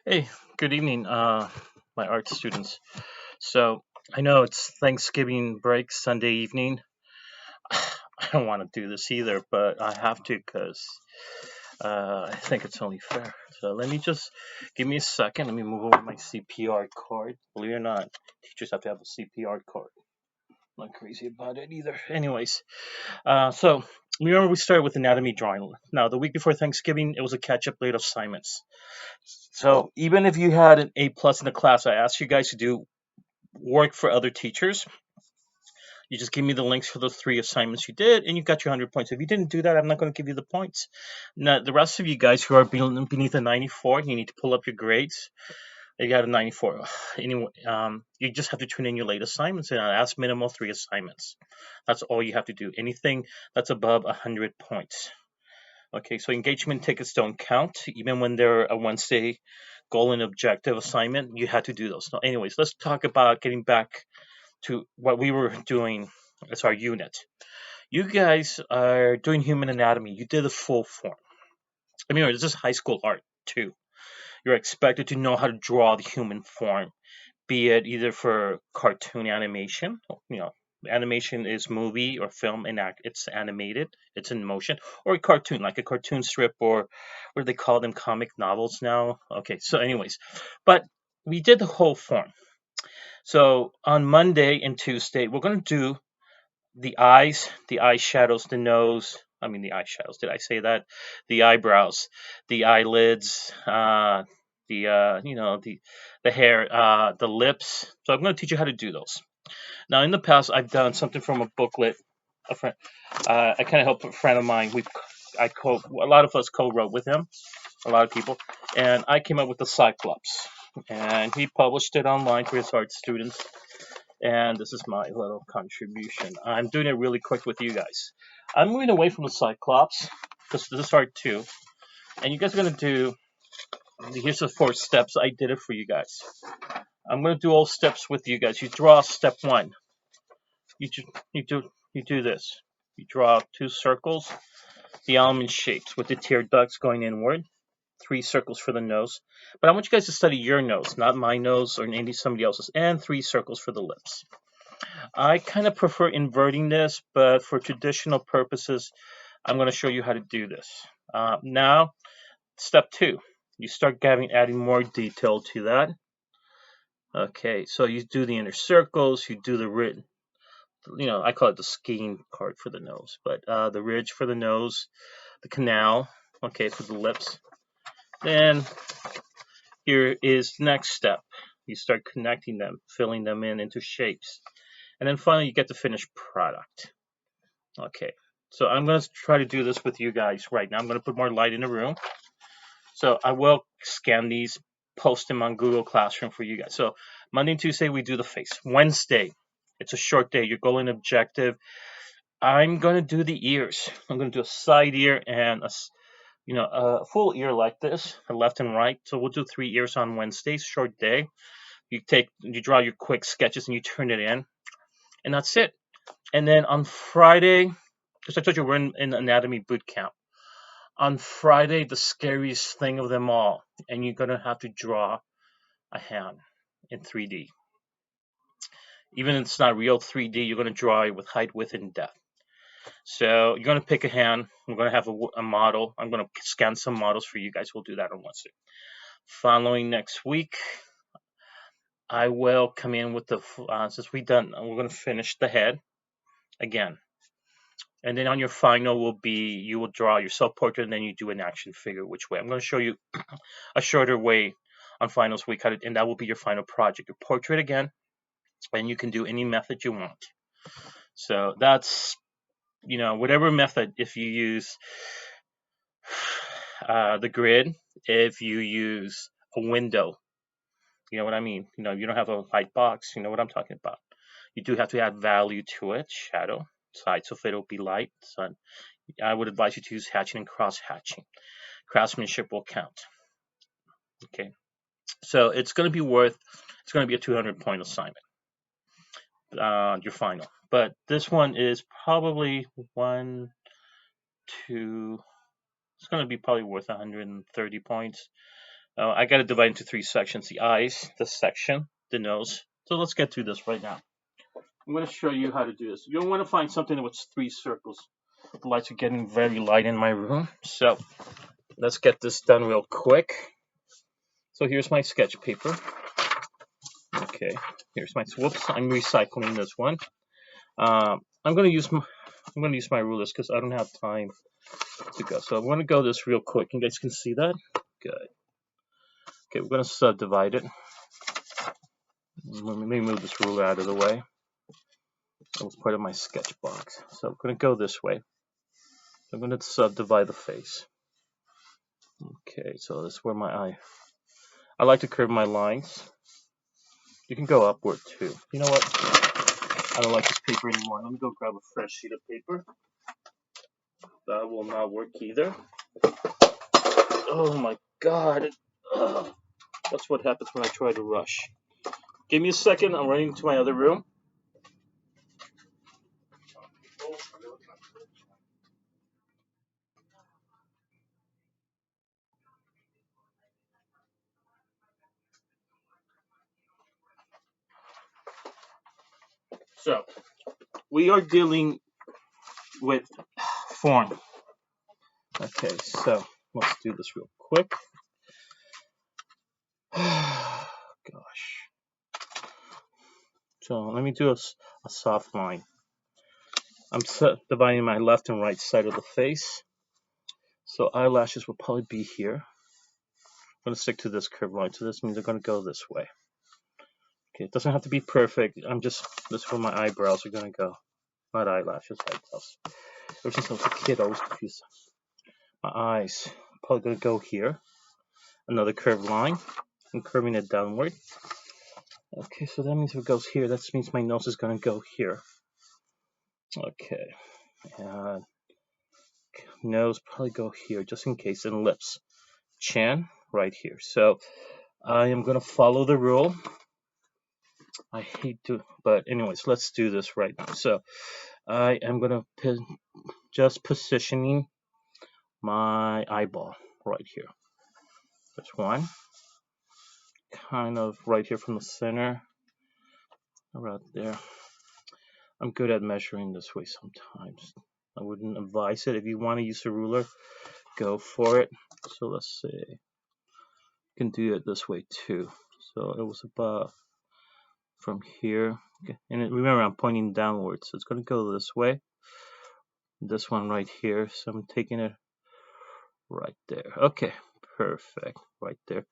Hey, good evening, my art students. So I know it's Thanksgiving break Sunday evening. I don't want to do this either, but I have to because I think it's only fair. So let me just give me a second. Let me move over my CPR card. Believe it or not, teachers have to have a CPR card. Not crazy about it either. Anyways, so remember we started with anatomy drawing. Now the week before Thanksgiving, it was a catch-up late assignments. So even if you had an A plus in the class, I asked you guys to do work for other teachers. You just give me the links for those three assignments you did, and you got your 100 points. If you didn't do that, I'm not going to give you the points. Now, the rest of you guys who are beneath a 94, you need to pull up your grades. You got a 94. Anyway, you just have to turn in your late assignments, and I ask minimal three assignments. That's all you have to do. Anything that's above 100 points. Okay, so engagement tickets don't count, even when they're a Wednesday goal and objective assignment. You had to do those. So, anyways, let's talk about getting back to what we were doing as our unit. You guys are doing human anatomy. You did the full form. I mean, this is high school art too. You're expected to know how to draw the human form, be it either for cartoon animation, animation is movie or film and it's animated, it's in motion, or a cartoon like a cartoon strip, or what do they call them, comic novels now. Okay, so anyways, but we did the whole form. So on Monday and Tuesday we're going to do the eyes, the eye shadows, the nose. I mean, the eye shadows. Did I say that? The eyebrows, the eyelids, the hair, the lips. So I'm going to teach you how to do those. Now, in the past, I've done something from a booklet. A friend, I kind of helped a friend of mine. A lot of us co-wrote with him, a lot of people, and I came up with the Cyclops, and he published it online for his art students. And this is my little contribution. I'm doing it really quick with you guys. I'm moving away from the Cyclops because this is art two, and you guys are gonna do. Here's the four steps. I did it for you guys. I'm gonna do all steps with you guys. You draw step one. You do this. You draw two circles, the almond shapes with the tear ducts going inward. Three circles for the nose. But I want you guys to study your nose, not my nose or any somebody else's, and three circles for the lips. I kind of prefer inverting this, but for traditional purposes, I'm going to show you how to do this. Now, step two, you start adding more detail to that. Okay, so you do the inner circles, you do the ridge. I call it the skiing part for the nose, but the ridge for the nose, the canal, okay, for the lips. Then here is the next step. You start connecting them, filling them into shapes. And then finally, you get the finished product. Okay, so I'm going to try to do this with you guys right now. I'm going to put more light in the room. So I will scan these, post them on Google Classroom for you guys. So Monday and Tuesday, we do the face. Wednesday, it's a short day. You're going objective. I'm going to do the ears. I'm going to do a side ear and a full ear like this, left and right. So we'll do three ears on Wednesday, short day. You draw your quick sketches and you turn it in, and that's it. And then on Friday, because I told you we're in anatomy boot camp. On Friday, the scariest thing of them all, and you're gonna have to draw a hand in 3D. Even if it's not real 3D, you're gonna draw it with height, width, and depth. So you're gonna pick a hand. We're gonna have a model. I'm gonna scan some models for you guys. We'll do that on Wednesday. Following next week, I will come in with since we're gonna finish the head again. And then on your final will be you will draw your self portrait and then you do an action figure which way. I'm going to show you a shorter way on finals week and that will be your final project. Your portrait again, and you can do any method you want. So that's whatever method. If you use the grid, if you use a window, you know what I mean. You don't have a light box. You know what I'm talking about. You do have to add value to it, shadow, side, so if it'll be light, sun. I would advise you to use hatching and cross hatching. Craftsmanship will count. Okay, so it's going to be a 200-point assignment, your final. But this one is probably one, two. It's going to be probably worth 130 points. I got to divide into 3 sections: the eyes, the section, the nose. So let's get through this right now. I'm going to show you how to do this. You'll want to find something with 3 circles. The lights are getting very light in my room, so let's get this done real quick. So here's my sketch paper. Okay, here's my, whoops, I'm recycling this one. I'm going to use my rulers because I don't have time to go. So I'm going to go this real quick. You guys can see that? Good. Okay, we're going to subdivide it. Let me move this ruler out of the way. That was part of my sketch box. So I'm going to go this way. I'm going to subdivide the face. Okay, so this is where my eye. I like to curve my lines. You can go upward too. You know what? I don't like this paper anymore. Let me go grab a fresh sheet of paper. That will not work either. Oh my god. Ugh. That's what happens when I try to rush. Give me a second. I'm running to my other room. So, we are dealing with form. Okay, so let's do this real quick. Gosh. So let me do a soft line. I'm dividing my left and right side of the face. So eyelashes will probably be here. I'm going to stick to this curved line. So this means they're going to go this way. Okay, it doesn't have to be perfect. This is where my eyebrows are going to go. Not eyelashes, eyebrows. Ever since I was a kid, I always confused my eyes. Probably going to go here. Another curved line. I'm curving it downward. Okay, so that means if it goes here, that means my nose is going to go here. Okay. Nose probably go here, just in case, and lips. Chin, right here. So I am going to follow the rule. I hate to, but anyways, let's do this right now. So I am going to just positioning my eyeball right here. There's one. Kind of right here from the center. Right there. I'm good at measuring this way sometimes. I wouldn't advise it. If you want to use a ruler, go for it. So let's see. You can do it this way too. So it was about from here. Okay. And remember, I'm pointing downwards. So it's going to go this way. This one right here. So I'm taking it right there. Okay, perfect. Right there.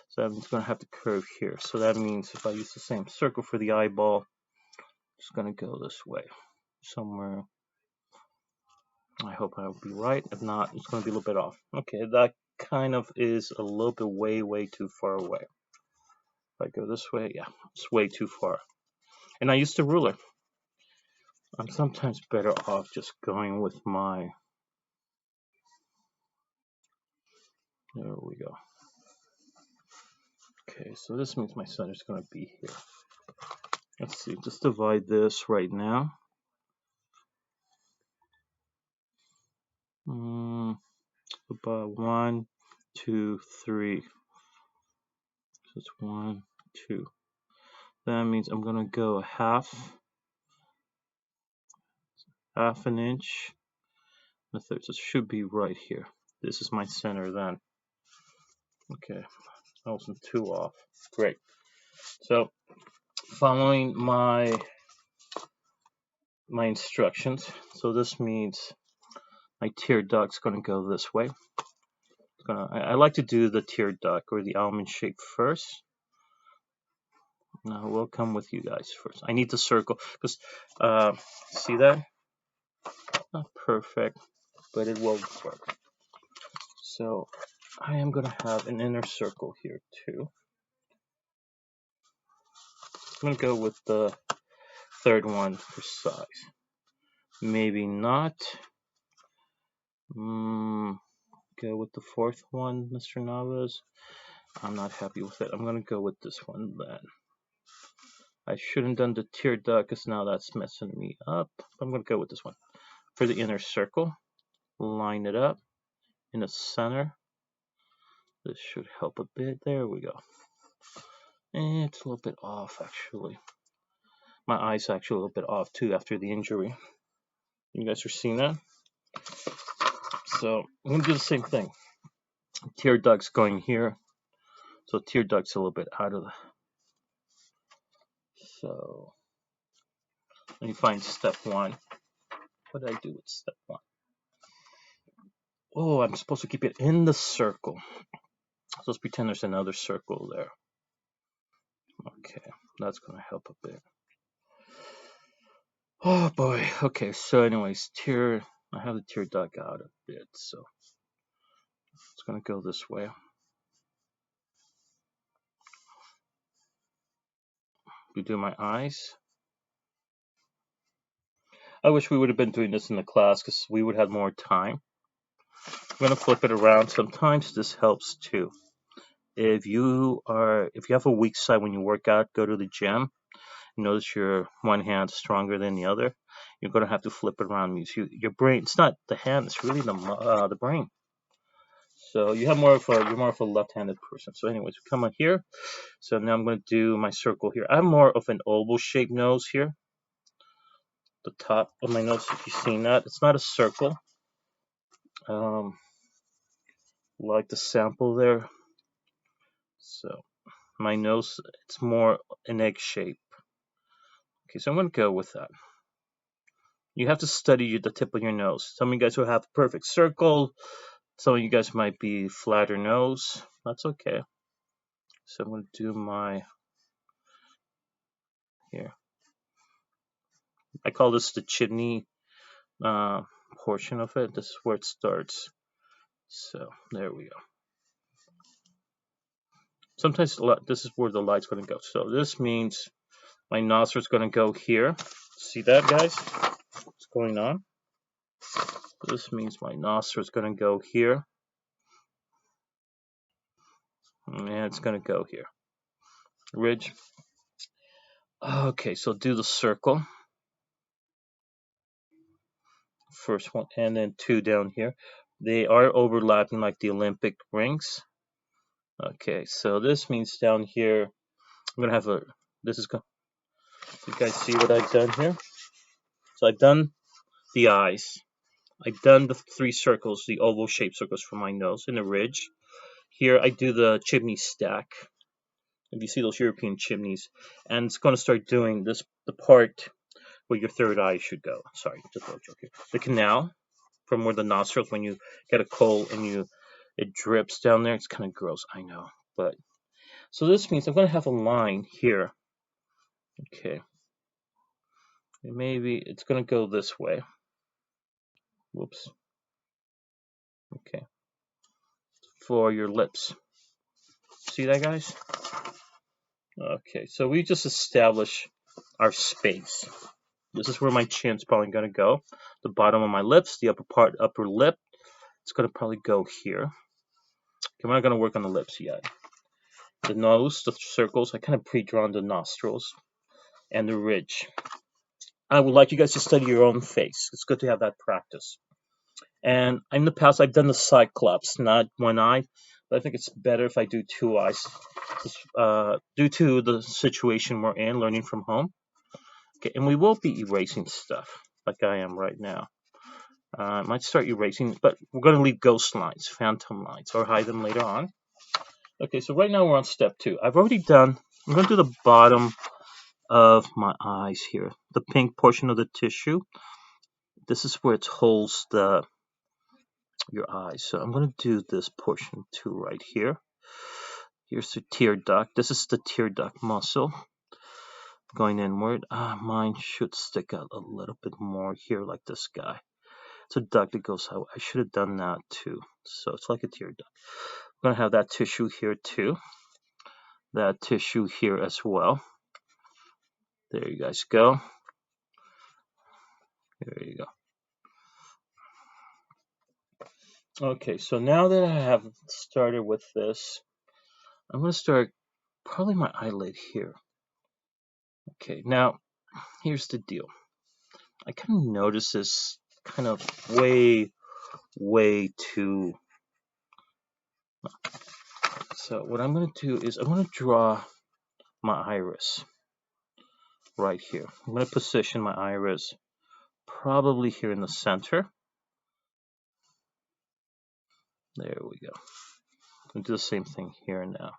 So I'm just going to have to curve here. So that means if I use the same circle for the eyeball, it's going to go this way. Somewhere. I hope I'll be right. If not, it's going to be a little bit off. Okay, that kind of is a little bit way too far away. If I go this way, yeah, it's way too far. And I used a ruler. I'm sometimes better off just going with my... There we go. Okay, so this means my center is going to be here. Let's see, just divide this right now. About 1, 2, 3. So it's 1, 2. That means I'm going to go half an inch. The third, so it should be right here. This is my center then. Okay, I wasn't too off. Great. So, following my instructions. So this means my tear duct's going to go this way. I like to do the tear duct or the almond shape first. Now we'll come with you guys first. I need to circle because see that? Not perfect, but it will work. So I am going to have an inner circle here too. I'm going to go with the third one for size. Maybe not. Go with the fourth one, Mr. Navas. I'm not happy with it. I'm going to go with this one then. I shouldn't have done the tear duct because now that's messing me up. I'm going to go with this one. For the inner circle, line it up in the center. This should help a bit. There we go. And it's a little bit off, actually. My eye's actually a little bit off, too, after the injury. You guys are seeing that? So I'm going to do the same thing. Tear duct's going here. So tear duct's a little bit out of the... So let me find step 1. What did I do with step 1? Oh, I'm supposed to keep it in the circle. So let's pretend there's another circle there. Okay, that's going to help a bit. Oh boy. Okay, so anyways, I have the tear duct out a bit, so it's going to go this way. We do my eyes. I wish we would have been doing this in the class because we would have more time. I'm going to flip it around. Sometimes this helps too. If you have a weak side when you work out, go to the gym. Notice your one hand stronger than the other. You're going to have to flip it around. Your brain. It's not the hand. It's really the brain. So you're more of a left-handed person. So anyways, we come on here. So now I'm going to do my circle here. I have more of an oval-shaped nose here. The top of my nose, if you've seen that, it's not a circle. Like the sample there. So my nose, it's more an egg shape. Okay, so I'm going to go with that. You have to study the tip of your nose. Some of you guys will have a perfect circle. Some of you guys might be flatter nose. That's okay. So I'm going to do my here. I call this the chimney portion of it. This is where it starts. So there we go. Sometimes this is where the light's going to go. So this means my nostril's going to go here. See that, guys? What's going on? This means my nostril's going to go here. And it's going to go here. Ridge. Okay, so do the circle. First one, and then 2 down here. They are overlapping like the Olympic rings. Okay, so this means down here, I'm going to have you guys see what I've done here? So I've done the eyes. I've done the 3 circles, the oval shaped circles for my nose and the ridge. Here I do the chimney stack. If you see those European chimneys, and it's going to start doing the part where your third eye should go. Sorry, just a little joke here. The canal from where the nostrils, when you get a cold and it drips down there. It's kind of gross, I know, but so this means I'm going to have a line here. Okay, and maybe it's going to go this way. Whoops. Okay, for your lips. See that, guys? Okay, so we just established our space. This is where my chin's probably going to go. The bottom of my lips, the upper lip, it's going to probably go here. Okay, we're not going to work on the lips yet. The nose, the circles, I kind of pre-drawn the nostrils and the ridge. I would like you guys to study your own face. It's good to have that practice. And in the past, I've done the cyclops, not one eye, but I think it's better if I do 2 eyes. Due to the situation we're in, learning from home. Okay, and we will be erasing stuff like I am right now. I might start erasing, but we're going to leave ghost lines, phantom lines, or hide them later on. Okay, so right now we're on step 2. I'm going to do the bottom of my eyes here, the pink portion of the tissue. This is where it holds your eyes. So I'm going to do this portion too right here. Here's the tear duct. This is the tear duct muscle going inward. Mine should stick out a little bit more here like this guy. It's a duct that goes out. I should have done that too. So it's like a tear duct. I'm going to have that tissue here too. That tissue here as well. There you guys go. There you go. Okay, so now that I have started with this, I'm going to start probably my eyelid here. Okay, now here's the deal. I kind of notice this kind of way too So what I'm going to do is I'm going to draw my iris right here. I'm going to position my iris probably here in the center. There we go. I'll do the same thing here now.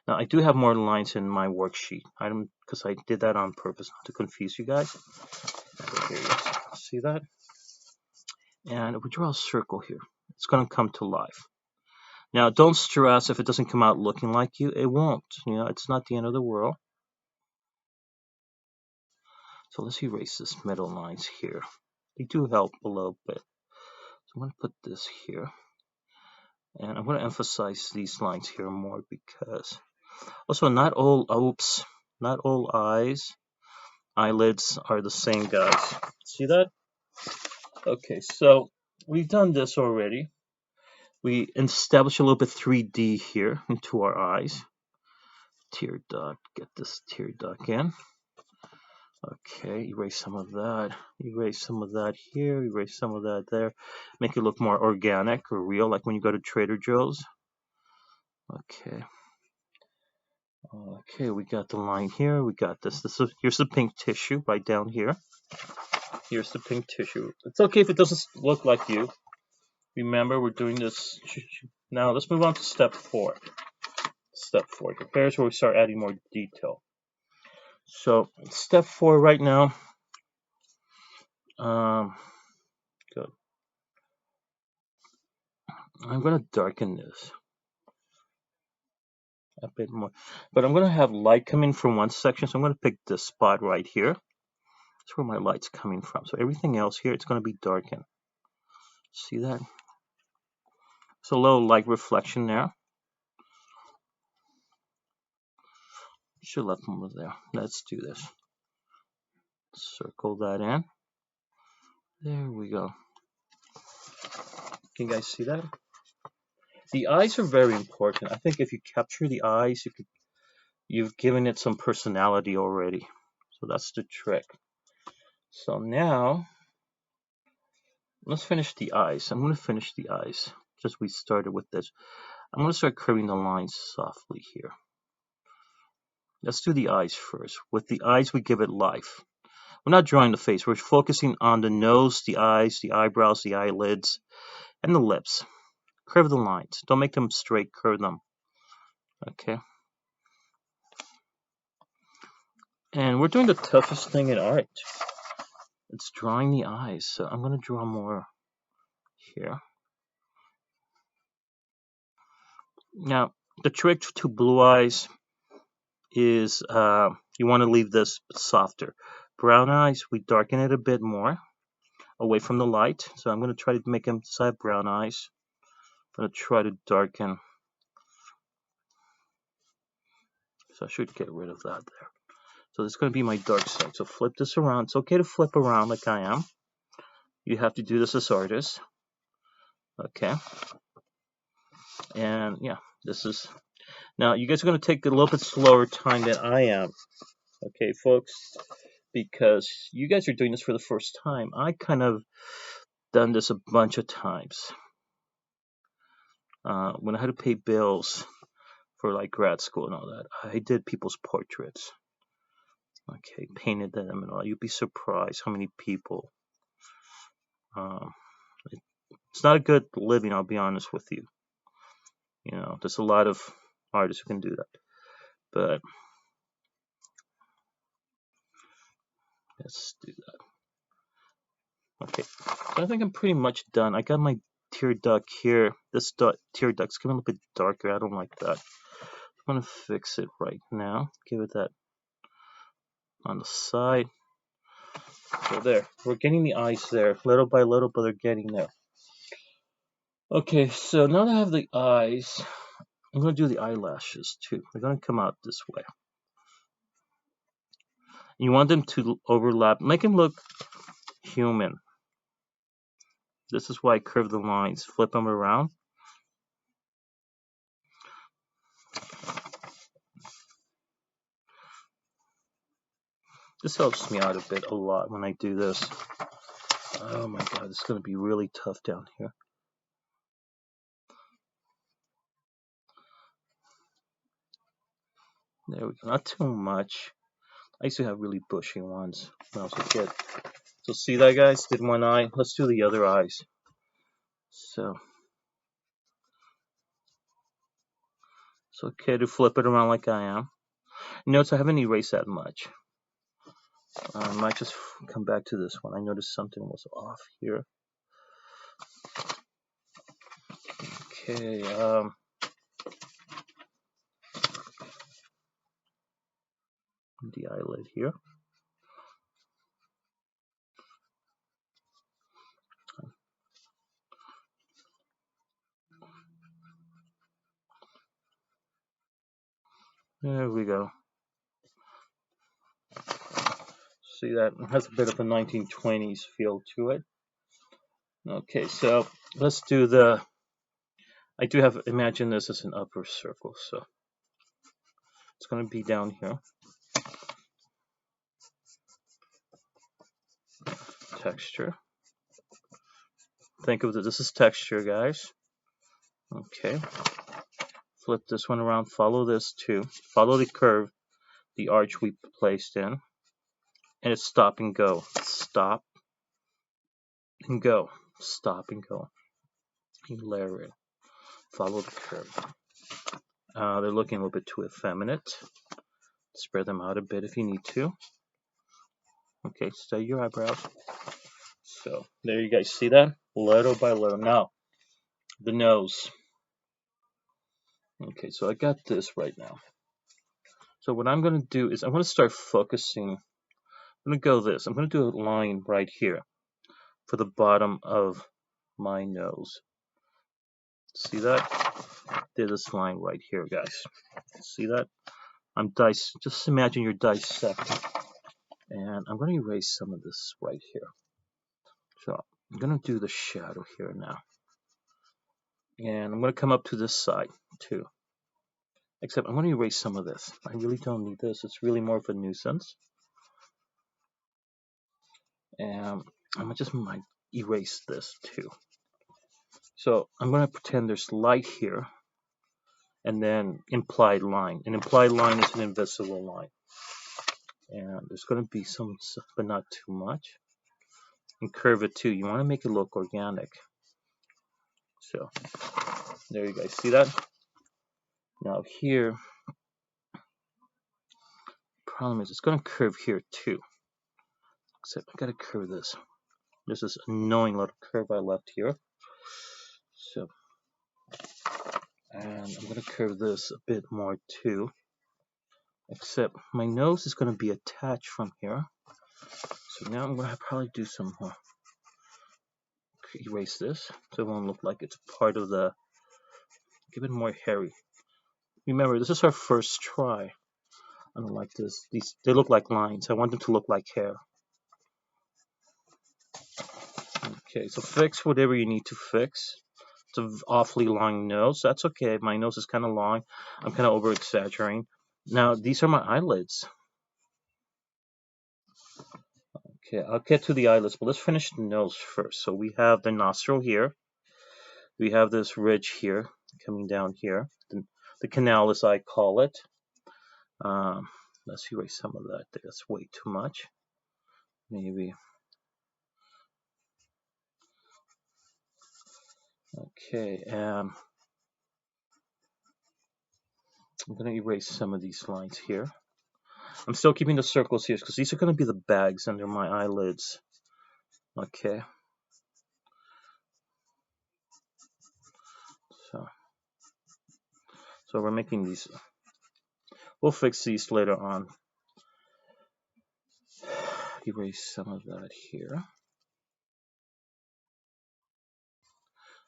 Now I do have more lines in my worksheet. Because I did that on purpose not to confuse you guys. So here you go. See that? And if we draw a circle here, it's going to come to life. Now don't stress if it doesn't come out looking like you. It won't. It's not the end of the world. So let's erase this middle lines here. They do help a little bit. So I'm going to put this here. And I'm going to emphasize these lines here more because also not all eyelids are the same, guys. See that? Okay, so we've done this already. We established a little bit 3D here into our eyes. Tear duct, get this tear duct in. Okay, erase some of that. Erase some of that here. Erase some of that there. Make it look more organic or real, like when you go to Trader Joe's. Okay. Okay, we got the line here. We got this. Here's the pink tissue right down here. Here's the pink tissue. It's okay if it doesn't look like you. Remember, we're doing this. Now, let's move on to step 4. Step 4. Here's where we start adding more detail. So, step 4 right now. Good. I'm going to darken this a bit more. But I'm going to have light coming from one section. So I'm going to pick this spot right here. That's where my light's coming from. So everything else here, it's going to be darkened. See that? So a little light reflection there. Should have left one there. Let's do this. Circle that in. There we go. Can you guys see that? The eyes are very important. I think if you capture the eyes, you've given it some personality already. So that's the trick. So now, let's finish the eyes. I'm going to finish the eyes. Just we started with this. I'm going to start curving the lines softly here. Let's do the eyes first. With the eyes, we give it life. We're not drawing the face. We're focusing on the nose, the eyes, the eyebrows, the eyelids, and the lips. Curve the lines. Don't make them straight. Curve them. Okay. And we're doing the toughest thing in art. It's drawing the eyes. So I'm going to draw more here. Now, the trick to blue eyes is you want to leave this softer. Brown eyes, we darken it a bit more away from the light. So I'm going to try to make them side brown eyes. I'm going to try to darken. So I should get rid of that there. So this is going to be my dark side. So flip this around. It's okay to flip around like I am. You have to do this as artists. Okay. And yeah, this is... Now, you guys are going to take a little bit slower time than I am. Okay, folks? Because you guys are doing this for the first time. I kind of done this a bunch of times. When I had to pay bills for like grad school and all that, I did people's portraits. Okay, painted them and all. You'd be surprised how many people. It's not a good living, I'll be honest with you. There's a lot of artists who can do that. But let's do that. Okay, so I think I'm pretty much done. I got my tear duct here. This tear duct's getting a little bit darker. I don't like that. I'm going to fix it right now. Give it that on the side. So there. We're getting the eyes there. Little by little, but they're getting there. Okay, so now that I have the eyes, I'm going to do the eyelashes too. They're going to come out this way. You want them to overlap. Make them look human. This is why I curve the lines. Flip them around. This helps me out a lot when I do this. Oh my god, it's going to be really tough down here. There we go. Not too much. I used to have really bushy ones when I was a kid. So see that, guys? Did one eye. Let's do the other eyes. So it's okay to flip it around like I am. Notice I haven't erased that much. I might just come back to this one. I noticed something was off here. Okay. The eyelid here. There we go. See that? It has a bit of a 1920s feel to it. Okay, so let's do the. I do have, imagine this as an upper circle, so it's going to be down here. Texture. Think of this as texture, guys. Okay. Flip this one around, follow this too. Follow the curve, the arch we placed in. And it's stop and go. Stop and go. Stop and go. You layer it. Follow the curve. They're looking a little bit too effeminate. Spread them out a bit if you need to. Okay, stay your eyebrows. So, there you guys see that? Little by little. Now, the nose. Okay, so I got this right now. So what I'm going to do is I'm going to start focusing. I'm going to go this. I'm going to do a line right here for the bottom of my nose. See that? Did this line right here, guys. See that? Just imagine you're dissecting. And I'm going to erase some of this right here. So I'm going to do the shadow here now. And I'm going to come up to this side too. Except I'm going to erase some of this. I really don't need this. It's really more of a nuisance. And I'm just might erase this too. So I'm going to pretend there's light here. And then implied line. An implied line is an invisible line. And there's going to be some, but not too much. And curve it too. You want to make it look organic. So there you guys see that. Now here, problem is it's going to curve here too. Except I got to curve this. There's this annoying little curve I left here. So, and I'm going to curve this a bit more too. Except my nose is going to be attached from here. So now I'm going to probably do some more. Erase this so it won't look like it's part of the. Give it more hairy. Remember, this is our first try. I don't like this. They look like lines. I want them to look like hair. Okay, so fix whatever you need to fix. It's an awfully long nose. That's okay. My nose is kind of long. I'm kind of over exaggerating. Now, these are my eyelids. Okay, I'll get to the eyelids, but let's finish the nose first. So we have the nostril here. We have this ridge here, coming down here. The canal, as I call it. Let's erase some of that. That's way too much. Maybe. Okay, I'm going to erase some of these lines here. I'm still keeping the circles here because these are going to be the bags under my eyelids. Okay. So we're making these. We'll fix these later on. Erase some of that here.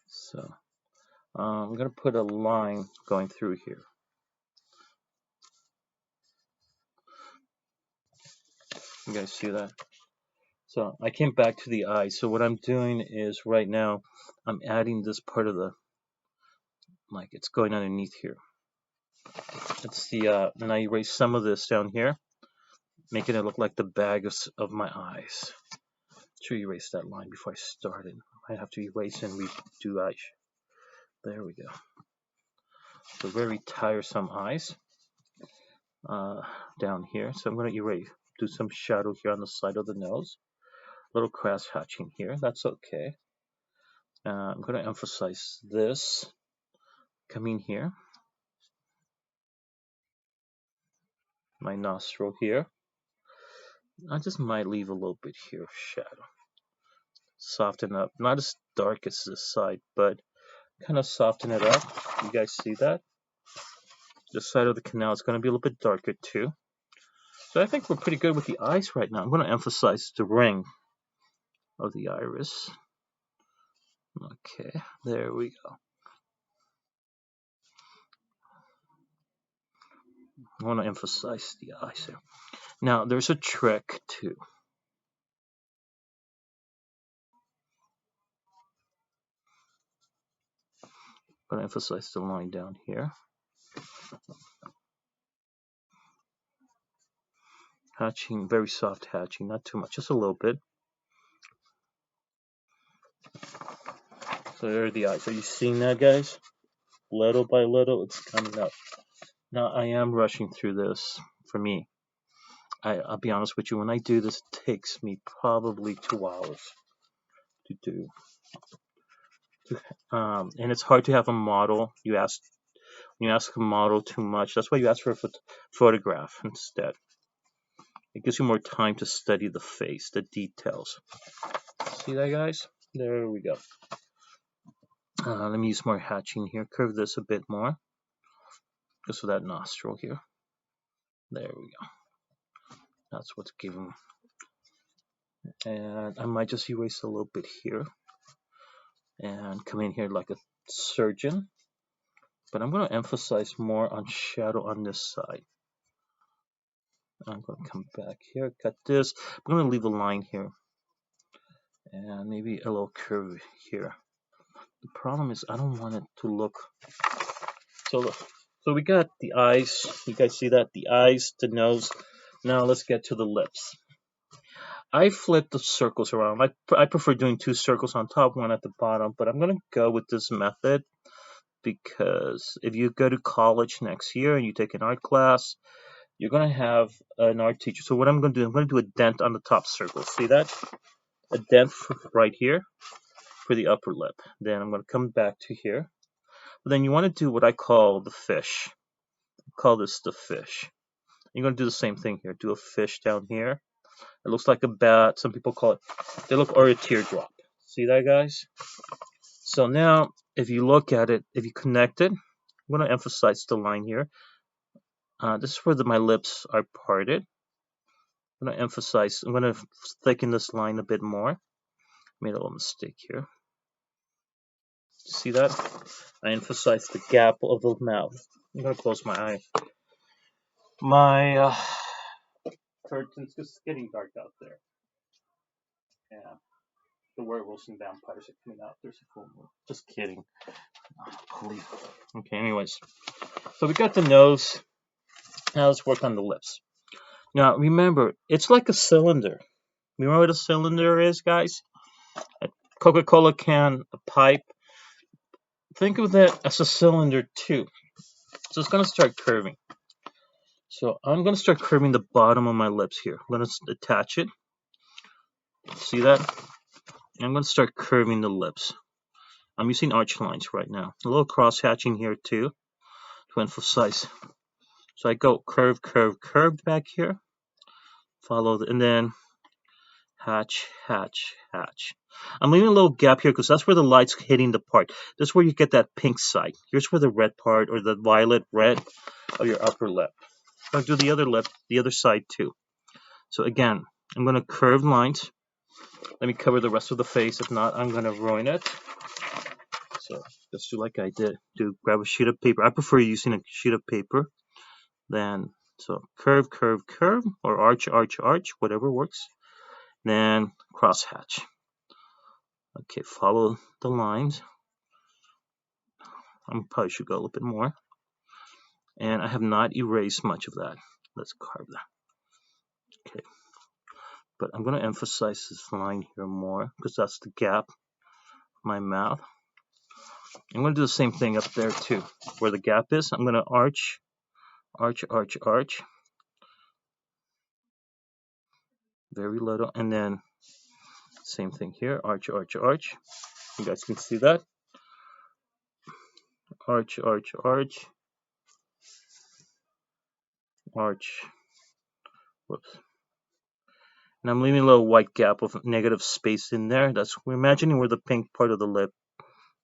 So I'm going to put a line going through here. You guys see that? So I came back to the eye. So what I'm doing is right now I'm adding this part of the, like it's going underneath here. It's the, and I erase some of this down here, making it look like the bag of my eyes. Should erase that line before I started. I have to erase and redo eyes. There we go. So very tiresome eyes. down here. So I'm going to erase, do some shadow here on the side of the nose. Little cross hatching here. That's okay. I'm going to emphasize this. Come in here. My nostril here. I just might leave a little bit here of shadow. Soften up. Not as dark as this side, but kind of soften it up. You guys see that? This side of the canal is going to be a little bit darker too. So I think we're pretty good with the eyes right now. I'm going to emphasize the ring of the iris. Okay, there we go. I want to emphasize the eyes here. Now, there's a trick too. I'm going to emphasize the line down here. Hatching, very soft hatching, not too much, just a little bit. So there are the eyes. Are you seeing that, guys? Little by little, it's coming up. Now, I am rushing through this for me. I'll be honest with you, when I do this, it takes me probably 2 hours to do. And it's hard to have a model. You ask a model too much. That's why you ask for a photograph instead. It gives you more time to study the face, the details. See that, guys? There we go. Let me use more hatching here. Curve this a bit more. Just for that nostril here. There we go. That's what's giving. And I might just erase a little bit here. And come in here like a surgeon. But I'm going to emphasize more on shadow on this side. I'm going to come back here, cut this. I'm going to leave a line here. And maybe a little curve here. The problem is I don't want it to look. So we got the eyes. You guys see that? The eyes, the nose. Now let's get to the lips. I flip the circles around. I prefer doing 2 circles on top, 1 at the bottom. But I'm going to go with this method because if you go to college next year and you take an art class, you're going to have an art teacher. So what I'm going to do, I'm going to do a dent on the top circle. See that? A dent right here for the upper lip. Then I'm going to come back to here. But then you want to do what I call the fish. I call this the fish. You're going to do the same thing here. Do a fish down here. It looks like a bat. Some people call it, or a teardrop. See that, guys? So now, if you look at it, if you connect it, I'm going to emphasize the line here. This is where my lips are parted. I'm going to thicken this line a bit more. Made a little mistake here. See that? I emphasize the gap of the mouth. I'm going to close my eyes. My curtains, just getting dark out there. Yeah. The werewolves and vampires are coming out. There's a full moon. Just kidding. Please. Okay, anyways. So we got the nose. Now let's work on the lips. Now remember, it's like a cylinder. Remember what a cylinder is, guys? A Coca-Cola can, a pipe. Think of that as a cylinder too. So it's going to start curving. So I'm going to start curving the bottom of my lips here. Let us attach it. See that? I'm going to start curving the lips. I'm using arch lines right now. A little cross hatching here too to emphasize. So I go curve, curve, curve back here. Follow, and then hatch, hatch, hatch. I'm leaving a little gap here because that's where the light's hitting the part. This is where you get that pink side. Here's where the red part or the violet red of your upper lip. I'll do the other lip, the other side too. So again, I'm going to curve lines. Let me cover the rest of the face. If not, I'm going to ruin it. So just do like I did. Grab a sheet of paper. I prefer using a sheet of paper. Then, so curve, curve, curve, or arch, arch, arch, whatever works. Then cross hatch. Okay, follow the lines. I probably should go a little bit more. And I have not erased much of that. Let's carve that. Okay. But I'm going to emphasize this line here more because that's the gap of my mouth. I'm going to do the same thing up there too. Where the gap is, I'm going to arch, arch, arch, arch. very little, and then same thing here, arch, arch, arch. You guys can see that. Arch, arch, arch, arch. Whoops. And I'm leaving a little white gap of negative space in there. We're imagining where the pink part of the lip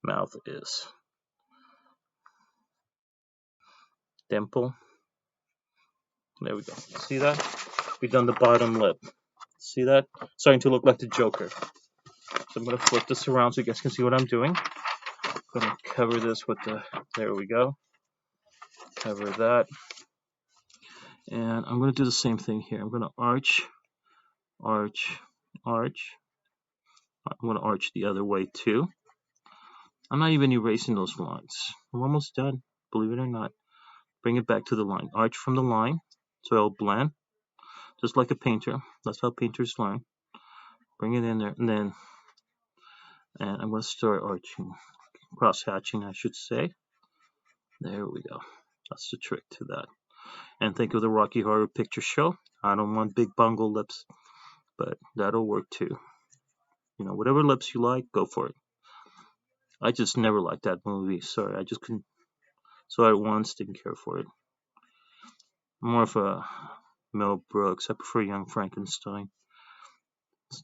mouth is. Dimple. There we go. See that? We've done the bottom lip. See that? Starting to look like the Joker. So I'm going to flip this around so you guys can see what I'm doing. I'm going to cover this with the... There we go. Cover that. And I'm going to do the same thing here. I'm going to arch, arch, arch. I'm going to arch the other way too. I'm not even erasing those lines. I'm almost done, believe it or not. Bring it back to the line. Arch from the line so it'll blend. Just like a painter. That's how painters learn. Bring it in there, and then I'm going to start arching. Cross-hatching, I should say. There we go. That's the trick to that. And think of the Rocky Horror Picture Show. I don't want big bungle lips, but that'll work too. You know, whatever lips you like, go for it. I just never liked that movie. Sorry, I just couldn't. Saw it once, didn't care for it. I'm more of a Mel Brooks. I prefer Young Frankenstein.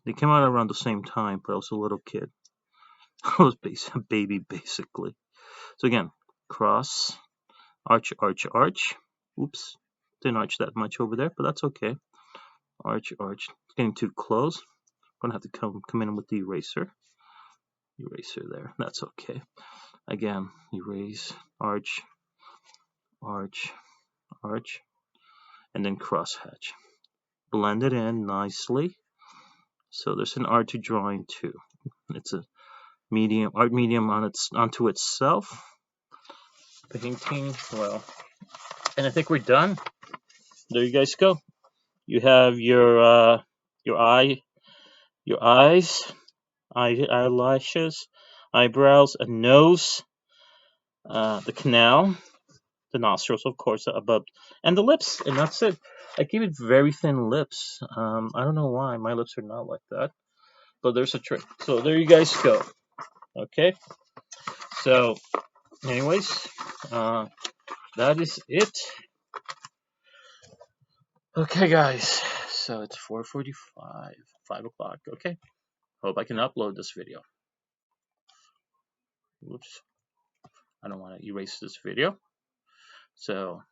They came out around the same time, but I was a little kid. I was a baby, basically. So again, cross, arch, arch, arch. Oops, didn't arch that much over there, but that's okay. Arch, arch. It's getting too close. I'm gonna have to come in with the eraser. Eraser there. That's okay. Again, erase, arch, arch, arch, and then cross hatch. Blend it in nicely. So there's an art to drawing too. It's a art medium onto itself. Painting, well, and I think we're done. There you guys go. You have your eyes, eyelashes, eyebrows, a nose, the canal, the nostrils, of course, above, and the lips, and that's it. I gave it very thin lips. I don't know why my lips are not like that, but there's a trick. So there you guys go. Okay. So, anyways, that is it. Okay, guys. So it's 4:45, 5 o'clock. Okay. Hope I can upload this video. Oops. I don't want to erase this video. So